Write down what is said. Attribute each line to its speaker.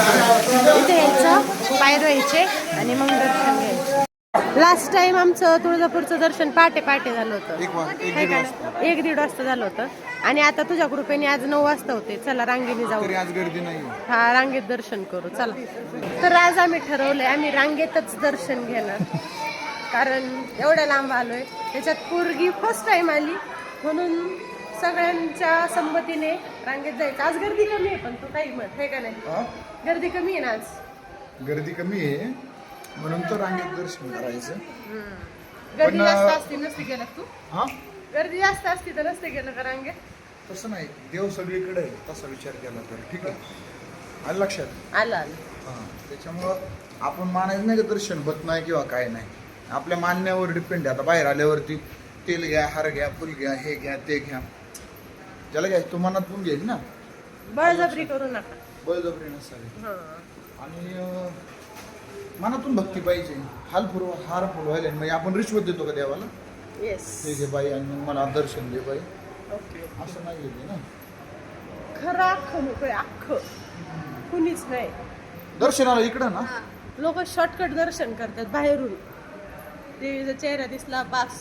Speaker 1: इथे यायचं, पाय धुवायचे आणि मग दर्शन घ्यायचं. लास्ट टाइम आमचं तुळजापूरचं दर्शन पहाटे झालं होतं. 1-1.5 वाजता झालं होतं. आणि आता तुझ्या कृपेने आज 9 वाजता होते. चला रांगेने जाऊ.
Speaker 2: आज गर्दी नाही.
Speaker 1: हा, रांगेत दर्शन करू चला. तर आज आम्ही ठरवलंय आम्ही रांगेतच दर्शन घेणार, कारण एवढ्या लांब आलोय. त्याच्यात पोरगी फर्स्ट टाइम आली म्हणून सगळ्यांच्या संमतीने रांगेत जायचं. आज गर्दी कमी आहे, पण तू काही मत आहे का नाही? गर्दी कमी आहे ना आज.
Speaker 2: गर्दी कमी आहे म्हणून तर रांगेत दर्शन करायचं.
Speaker 1: गर्दी जास्त असती नसते गेला तू?
Speaker 2: हा,
Speaker 1: गर्दी जास्त असती तर नसते गेलं का रांगेत?
Speaker 2: तसं नाही, देव सगळीकडे आहे तसा विचार केला तर ठीक आहे. आलं लक्षात?
Speaker 1: आलं.
Speaker 2: हा, त्याच्यामुळं आपण मानायचं नाही का दर्शन होत नाही किंवा काय नाही. आपल्या मानण्यावर डिपेंड आहे. आता बाहेर आल्यावरती तेल घ्या, हार घ्या, फुल घ्या, हे घ्या, ते घ्या. ज्याला घ्यायचं तो मनात पण घेईल ना.
Speaker 1: बळजबरी करू नका.
Speaker 2: बळजबरी नसावी. आणि मनातून भक्ती पाहिजे. हार फुलवायला म्हणजे आपण रिश्वत देतो का देवाला?
Speaker 1: येस.
Speaker 2: हे घे बाई आणि मला दर्शन दे बाई,
Speaker 1: ओके.
Speaker 2: असं नाही घेते ना.
Speaker 1: खरं अख्खं नको आहे, अख्खं कुणीच नाही.
Speaker 2: दर्शनाला इकडं ना
Speaker 1: लोक शॉर्टकट दर्शन करतात बाहेरून. देवीचा चेहरा दिसला बास.